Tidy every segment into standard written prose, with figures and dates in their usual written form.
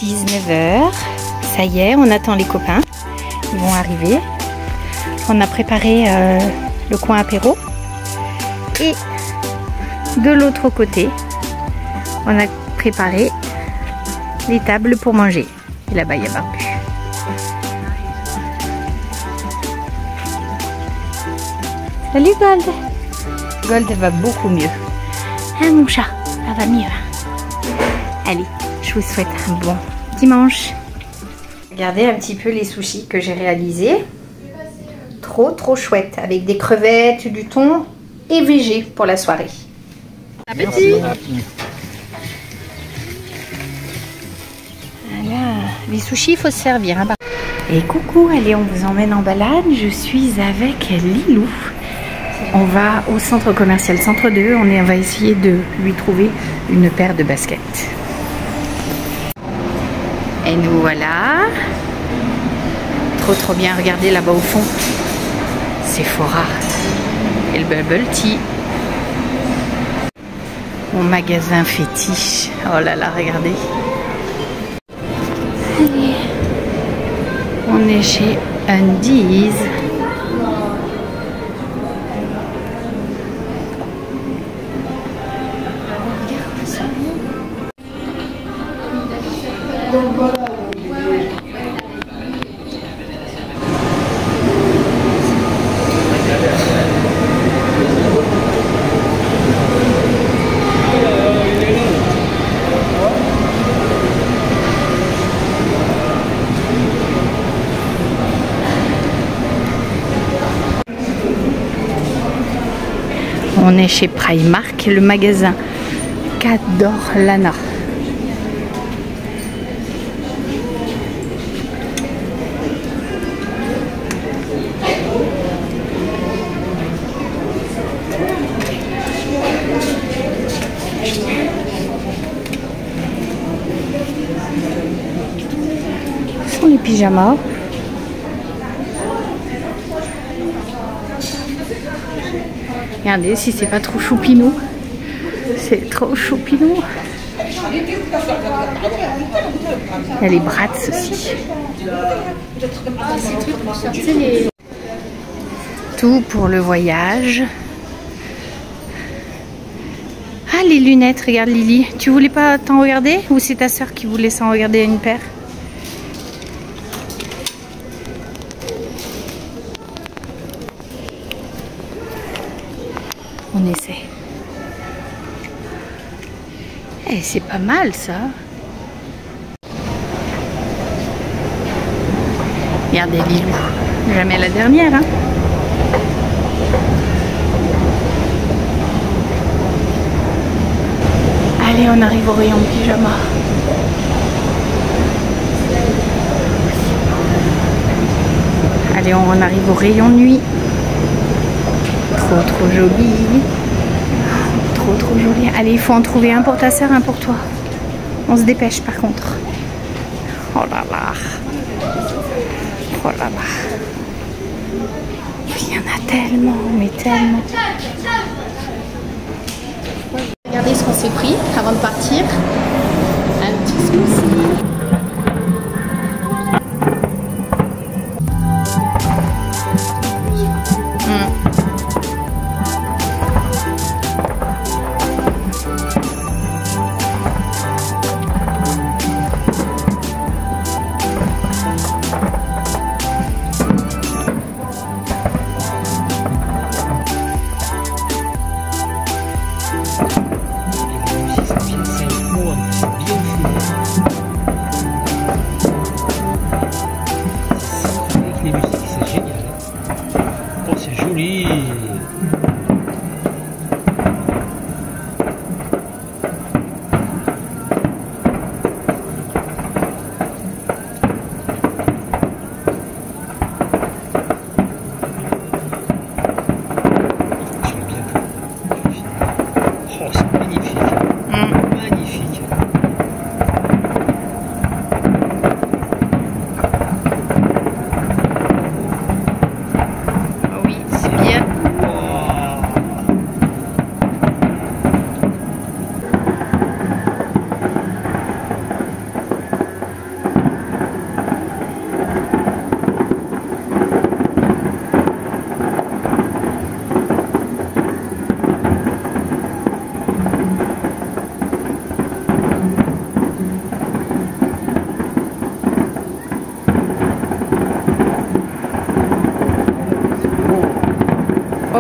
19h. Ça y est, on attend les copains. Ils vont arriver. On a préparé le coin apéro. Et de l'autre côté, on a préparé les tables pour manger. Et là-bas, il y a Barbu. Salut Gold. Gold va beaucoup mieux. Hein mon chat, ça va mieux. Allez, je vous souhaite un bon dimanche. Regardez un petit peu les sushis que j'ai réalisés. Trop chouette. Avec des crevettes, du thon et végé pour la soirée. Appétit. Voilà. Les sushis, il faut se servir. Hein. Et coucou, allez, on vous emmène en balade. Je suis avec Lilou. On va au centre commercial Centre 2. On va essayer de lui trouver une paire de baskets. Et nous voilà. Trop bien. Regardez là-bas au fond. Sephora. Et le bubble tea. Mon magasin fétiche. Oh là là, regardez. Allez. On est chez Undies. On est chez Primark, le magasin qu'adore Lana. Ce sont les pyjamas. Regardez si c'est pas trop choupinou. C'est trop choupinou. Il y a les Bratz aussi. Tout pour le voyage. Ah, les lunettes, regarde Lily. Tu voulais pas t'en regarder? Ou c'est ta soeur qui voulait s'en regarder une paire? On essaie. Eh, c'est pas mal ça. Regardez Lilou. Jamais la dernière, hein. Allez, on arrive au rayon pyjama. Allez, on arrive au rayon nuit. Trop joli. Trop joli. Allez, il faut en trouver un pour ta soeur, un pour toi. On se dépêche par contre. Oh là là. Oh là là. Il y en a tellement, mais tellement. Regardez ce qu'on s'est pris avant de partir. Un petit smoothie. Bien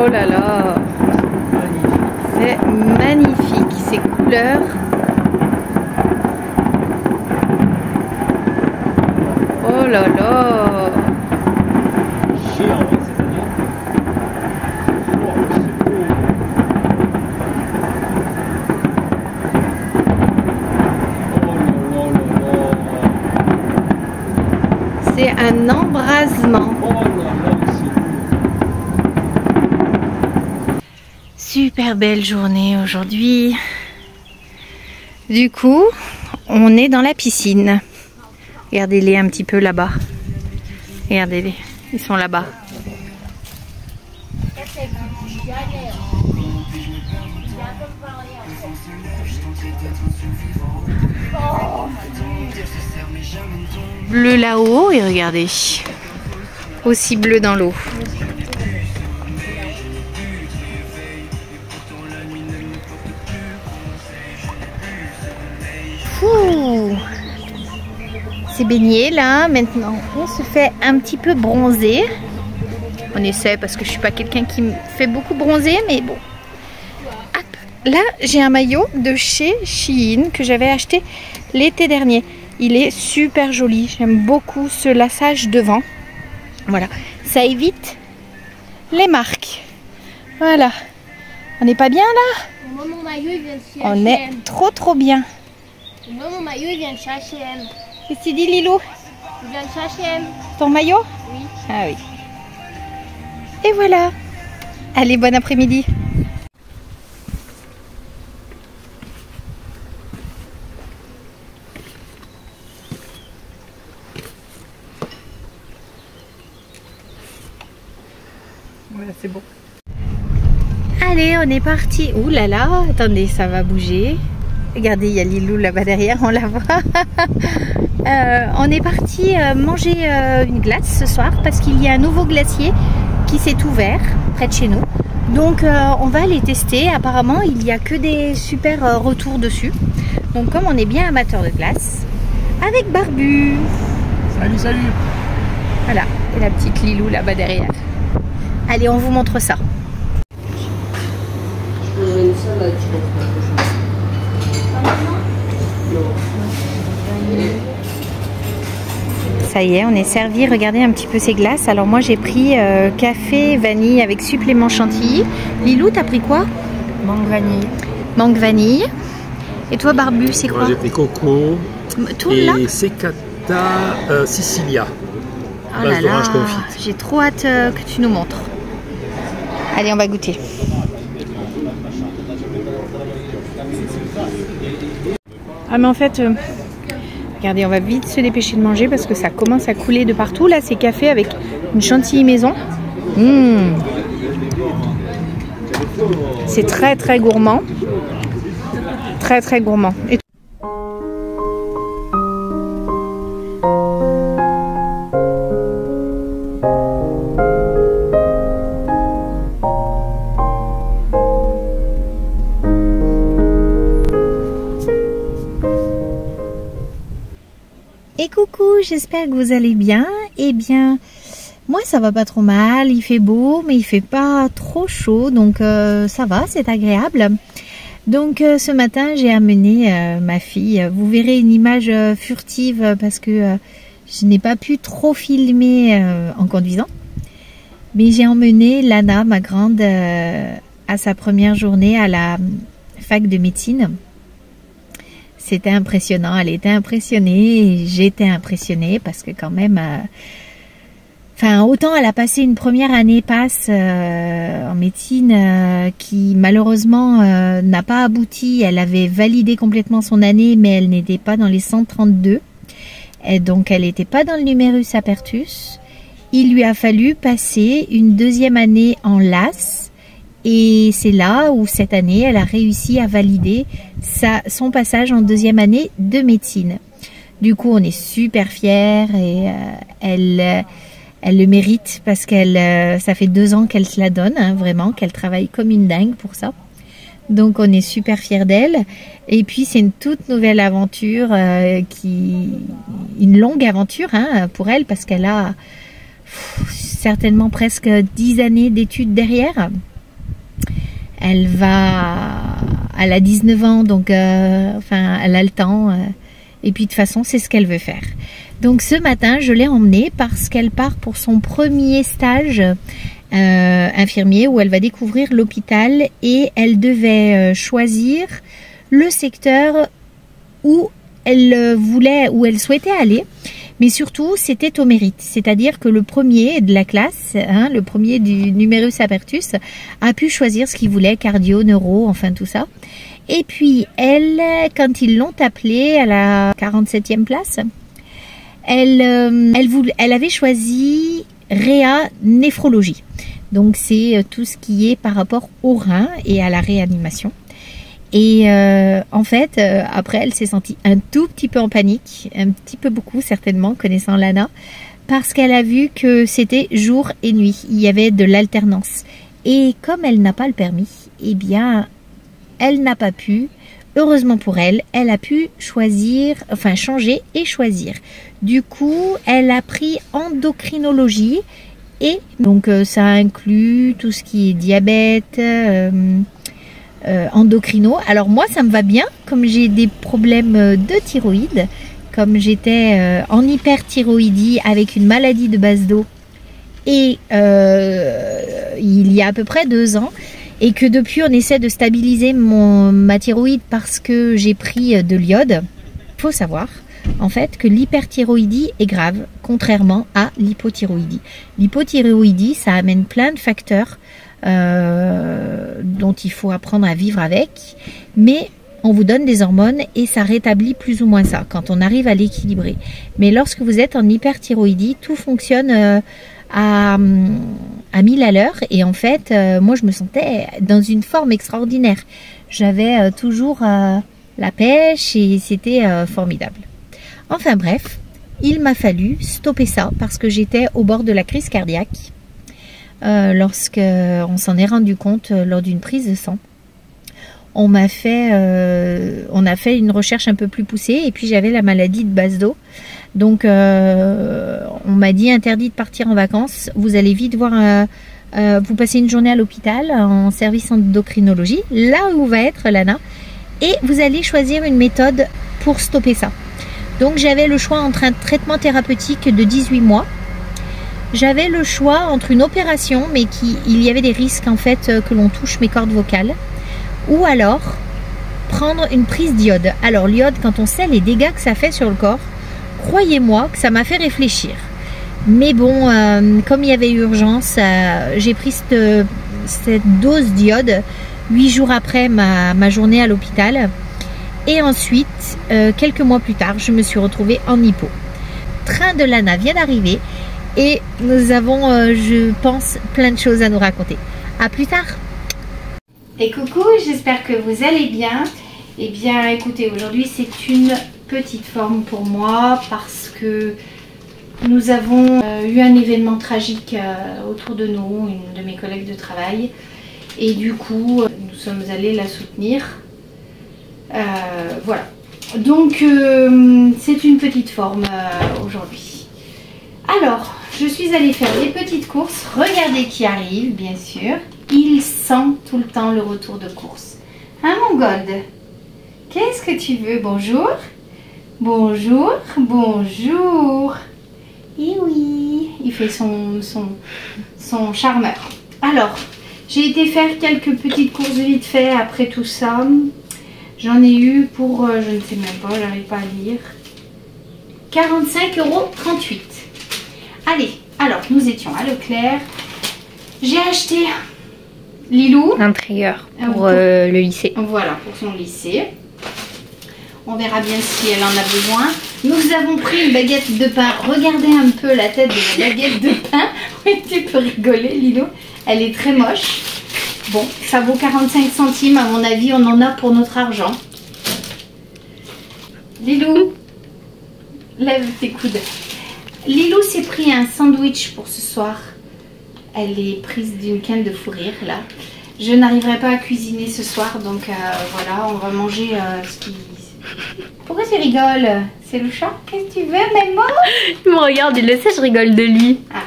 Oh là là, c'est magnifique ces couleurs. Oh là là. C'est un embrasement. Super belle journée aujourd'hui. Du coup, on est dans la piscine. Regardez-les un petit peu là-bas. Regardez-les, ils sont là-bas. Bleu là-haut et regardez, aussi bleu dans l'eau. C'est baigné là, maintenant on se fait un petit peu bronzer. On essaie parce que je suis pas quelqu'un qui me fait beaucoup bronzer, mais bon. Hop. Là j'ai un maillot de chez Shein que j'avais acheté l'été dernier. Il est super joli, j'aime beaucoup ce laçage devant. Voilà, ça évite les marques. Voilà, on n'est pas bien là? Moi, mon maillot il vient de chez On H&M. est trop bien. Moi, mon maillot il vient de chez H&M. Qu'est-ce que tu dis Lilou? Il vient de chez H&M. Ton maillot? Oui. Ah oui. Et voilà. Allez, bon après-midi. Voilà, c'est bon. Allez, on est parti. Ouh là là, attendez, ça va bouger. Regardez, il y a Lilou là-bas derrière, on la voit. On est parti manger une glace ce soir parce qu'il y a un nouveau glacier qui s'est ouvert près de chez nous. Donc on va aller tester. Apparemment, il n'y a que des super retours dessus. Donc comme on est bien amateur de glace, avec Barbu. Salut, salut. Voilà, et la petite Lilou là-bas derrière. Allez, on vous montre ça. Une salade, je pense. Ça y est, on est servi. Regardez un petit peu ces glaces. Alors moi j'ai pris café vanille avec supplément chantilly. Lilou, t'as pris quoi? Mangue vanille. Mangue vanille. Et toi Barbu, c'est quoi? J'ai pris coco Tourne là. et secata Sicilia. Oh là là, j'ai trop hâte que tu nous montres. Allez, on va goûter. Ah mais en fait, regardez, on va vite se dépêcher de manger parce que ça commence à couler de partout. Là, c'est café avec une chantilly maison. C'est très gourmand. Très gourmand. Et coucou, j'espère que vous allez bien. Eh bien, moi ça va pas trop mal, il fait beau mais il fait pas trop chaud, donc ça va, c'est agréable. Donc ce matin j'ai amené ma fille, vous verrez une image furtive parce que je n'ai pas pu trop filmer en conduisant. Mais j'ai emmené Lana, ma grande, à sa première journée à la fac de médecine. C'était impressionnant, elle était impressionnée, j'étais impressionnée parce que quand même, enfin autant elle a passé une première année en médecine qui malheureusement n'a pas abouti. Elle avait validé complètement son année mais elle n'était pas dans les 132 et donc elle n'était pas dans le numerus apertus. Il lui a fallu passer une deuxième année en LAS. Et c'est là où cette année, elle a réussi à valider son passage en deuxième année de médecine. Du coup, on est super fiers et elle le mérite parce ça fait 2 ans qu'elle se la donne, hein, vraiment, qu'elle travaille comme une dingue pour ça. Donc, on est super fiers d'elle. Et puis, c'est une toute nouvelle aventure, une longue aventure hein, pour elle parce qu'elle a certainement presque 10 années d'études derrière. Elle a 19 ans, donc enfin, elle a le temps. Et puis de toute façon, c'est ce qu'elle veut faire. Donc ce matin, je l'ai emmenée parce qu'elle part pour son premier stage infirmier où elle va découvrir l'hôpital et elle devait choisir le secteur où elle souhaitait aller. Mais surtout, c'était au mérite. C'est-à-dire que le premier de la classe, hein, le premier du numerus apertus, a pu choisir ce qu'il voulait, cardio, neuro, enfin tout ça. Et puis, elle, quand ils l'ont appelée à la 47e place, elle avait choisi réa néphrologie. Donc, c'est tout ce qui est par rapport au rein et à la réanimation. Et en fait, après, elle s'est sentie un tout petit peu en panique, un petit peu beaucoup certainement, connaissant Lana, parce qu'elle a vu que c'était jour et nuit, il y avait de l'alternance. Et comme elle n'a pas le permis, eh bien, elle n'a pas pu, heureusement pour elle, elle a pu choisir, enfin changer et choisir. Du coup, elle a pris endocrinologie et donc ça inclut tout ce qui est diabète, endocrino. Alors moi ça me va bien comme j'ai des problèmes de thyroïde, comme j'étais en hyperthyroïdie avec une maladie de base d'eau et il y a à peu près 2 ans et que depuis on essaie de stabiliser ma thyroïde parce que j'ai pris de l'iode. Il faut savoir en fait que l'hyperthyroïdie est grave contrairement à l'hypothyroïdie. L'hypothyroïdie ça amène plein de facteurs dont il faut apprendre à vivre avec, mais on vous donne des hormones et ça rétablit plus ou moins ça quand on arrive à l'équilibrer. Mais lorsque vous êtes en hyperthyroïdie, tout fonctionne à 1000 à l'heure et en fait moi je me sentais dans une forme extraordinaire. J'avais toujours la pêche et c'était formidable. Enfin bref, il m'a fallu stopper ça parce que j'étais au bord de la crise cardiaque. Lorsqu'on s'en est rendu compte lors d'une prise de sang, on a fait une recherche un peu plus poussée et puis j'avais la maladie de base d'eau. Donc on m'a dit interdit de partir en vacances, vous allez vite voir, vous passez une journée à l'hôpital en service endocrinologie, là où va être Lana, et vous allez choisir une méthode pour stopper ça. Donc j'avais le choix entre un traitement thérapeutique de 18 mois. J'avais le choix entre une opération, mais il y avait des risques en fait que l'on touche mes cordes vocales, ou alors prendre une prise d'iode. Alors l'iode, quand on sait les dégâts que ça fait sur le corps, croyez-moi que ça m'a fait réfléchir. Mais bon, comme il y avait urgence, j'ai pris cette dose d'iode 8 jours après ma journée à l'hôpital. Et ensuite, quelques mois plus tard, je me suis retrouvée en hypo. Train de Lana vient d'arriver. Et nous avons, je pense, plein de choses à nous raconter. À plus tard. Et coucou, j'espère que vous allez bien. Eh bien, écoutez, aujourd'hui, c'est une petite forme pour moi parce que nous avons eu un événement tragique autour de nous, une de mes collègues de travail. Et du coup, nous sommes allés la soutenir. Voilà. Donc, c'est une petite forme aujourd'hui. Alors, je suis allée faire des petites courses. Regardez qui arrive, bien sûr. Il sent tout le temps le retour de course. Hein, mon Gold? Qu'est-ce que tu veux? Bonjour. Bonjour. Bonjour. Et oui, il fait son charmeur. Alors, j'ai été faire quelques petites courses vite fait après tout ça. J'en ai eu pour, je ne sais même pas, j'arrive pas à lire, 45,38 €. Allez, alors nous étions à Leclerc. J'ai acheté Lilou. L'intérieur pour le lycée. Voilà, pour son lycée. On verra bien si elle en a besoin. Nous avons pris une baguette de pain. Regardez un peu la tête de la baguette de pain. Oui, tu peux rigoler, Lilou. Elle est très moche. Bon, ça vaut 45 centimes. À mon avis, on en a pour notre argent. Lilou, lève tes coudes. Lilou s'est pris un sandwich pour ce soir. Elle est prise d'une canne de fou rire, là. Je n'arriverai pas à cuisiner ce soir, donc voilà, on va manger ce qui... Pourquoi tu rigoles? C'est le chat? Qu'est-ce que tu veux, maman? Il me regarde, il le sait, je rigole de lui. Ah.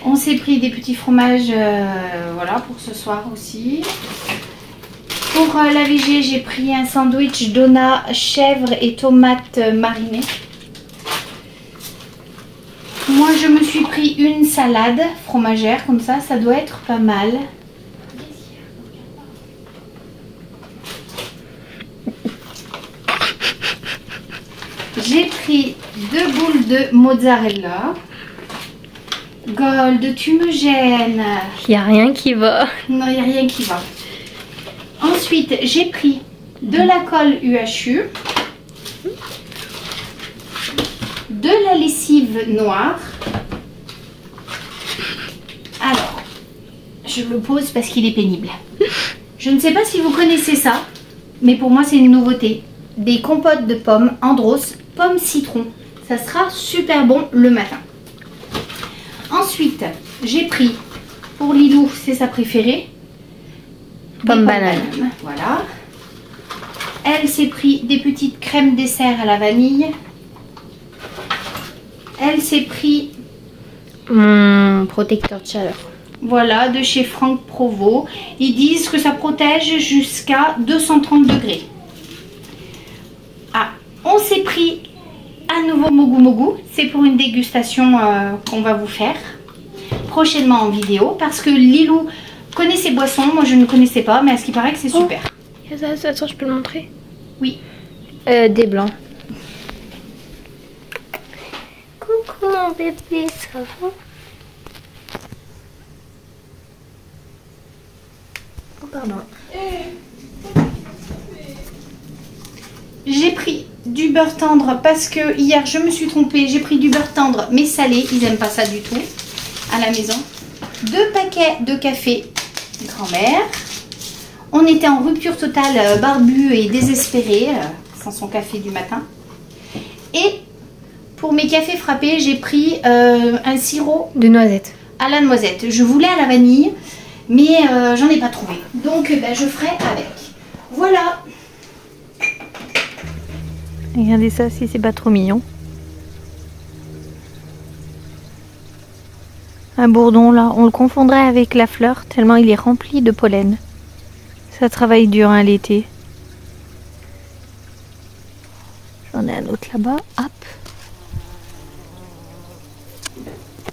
On s'est pris des petits fromages, voilà, pour ce soir aussi. Pour la VG, j'ai pris un sandwich donat chèvre et tomates marinées. Moi, je me suis pris une salade fromagère, comme ça doit être pas mal. J'ai pris 2 boules de mozzarella. Gold, tu me gênes. Il n'y a rien qui va. Non, il n'y a rien qui va. Ensuite, j'ai pris de la colle UHU, de la lessive noire. Alors, je le pose parce qu'il est pénible. Je ne sais pas si vous connaissez ça, mais pour moi c'est une nouveauté. Des compotes de pommes Andros, pommes citron. Ça sera super bon le matin. Ensuite, j'ai pris, pour Lilou, c'est sa préférée, Pomme banane. Voilà. Elle s'est pris des petites crèmes dessert à la vanille. Elle s'est pris mon protecteur de chaleur. Voilà, de chez Franck Provo. Ils disent que ça protège jusqu'à 230 degrés. Ah, on s'est pris à nouveau Mogu Mogu. C'est pour une dégustation qu'on va vous faire prochainement en vidéo. Parce que Lilou connaît ses boissons. Moi, je ne connaissais pas, mais à ce qui paraît que c'est super. Attends, je peux le montrer? Oui. Des blancs. Coucou mon bébé, ça va? Oh, pardon. J'ai pris du beurre tendre parce que hier je me suis trompée. J'ai pris du beurre tendre mais salé. Ils n'aiment pas ça du tout à la maison. 2 paquets de café grand-mère. On était en rupture totale, barbu et désespéré sans son café du matin. Et pour mes cafés frappés, j'ai pris un sirop de noisette. À la noisette. Je voulais à la vanille, mais j'en ai pas trouvé. Donc je ferai avec. Voilà. Regardez ça, si c'est pas trop mignon. Un bourdon là, on le confondrait avec la fleur tellement il est rempli de pollen. Ça travaille dur hein, l'été. J'en ai un autre là-bas, hop.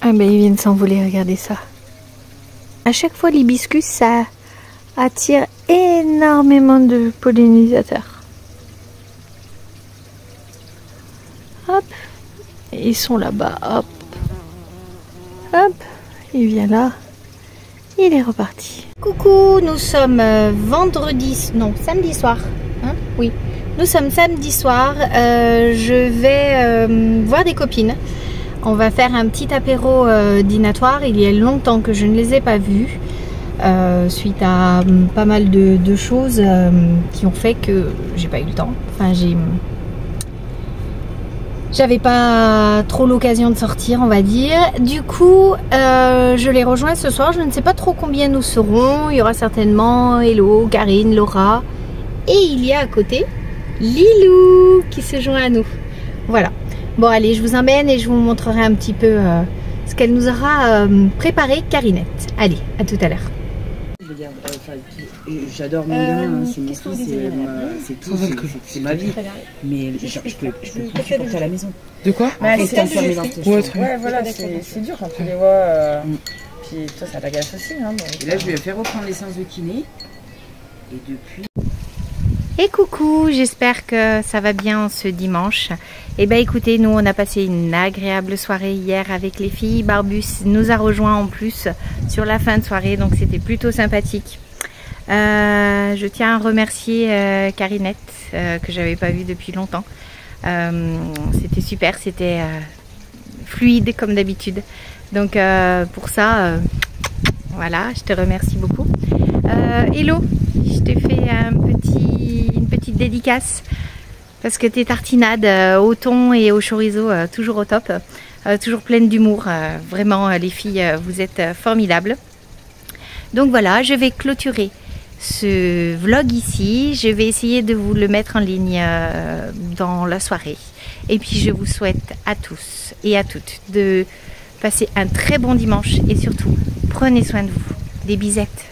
Ah ben ils viennent s'envoler, regardez ça. À chaque fois l'hibiscus ça attire énormément de pollinisateurs. Hop, et ils sont là-bas, hop. Hop, il vient là, il est reparti. Coucou, nous sommes samedi soir. Hein? Oui, nous sommes samedi soir. Je vais voir des copines. On va faire un petit apéro dînatoire. Il y a longtemps que je ne les ai pas vues. Suite à pas mal de choses qui ont fait que j'ai pas eu le temps. Enfin, j'avais pas trop l'occasion de sortir, on va dire. Du coup, je les rejoins ce soir. Je ne sais pas trop combien nous serons. Il y aura certainement Hello, Karine, Laura. Et il y a à côté Lilou qui se joint à nous. Voilà. Bon, allez, je vous emmène et je vous montrerai un petit peu ce qu'elle nous aura préparé, Carinette. Allez, à tout à l'heure. J'adore mon gamin, c'est mon fils, c'est tout, c'est ma vie. Mais je peux plus supporter à la maison. De quoi? Rester enfermé dans cette chambre. Ouais, voilà, c'est dur quand tu les vois. Puis toi, ça t'agace aussi. Hein, et là, je vais faire reprendre les séances de kiné. Et depuis... Et coucou, j'espère que ça va bien ce dimanche. Et ben écoutez, nous on a passé une agréable soirée hier avec les filles. Barbus nous a rejoint en plus sur la fin de soirée, donc c'était plutôt sympathique. Je tiens à remercier Carinette que j'avais pas vue depuis longtemps. C'était super, c'était fluide comme d'habitude. Donc pour ça, voilà, je te remercie beaucoup. Hello, je te fais une petite dédicace parce que tes tartinades au thon et au chorizo toujours au top, toujours pleines d'humour. Vraiment les filles, vous êtes formidables. Donc voilà, je vais clôturer ce vlog ici. Je vais essayer de vous le mettre en ligne dans la soirée. Et puis je vous souhaite à tous et à toutes de passer un très bon dimanche et surtout prenez soin de vous. Des bisettes.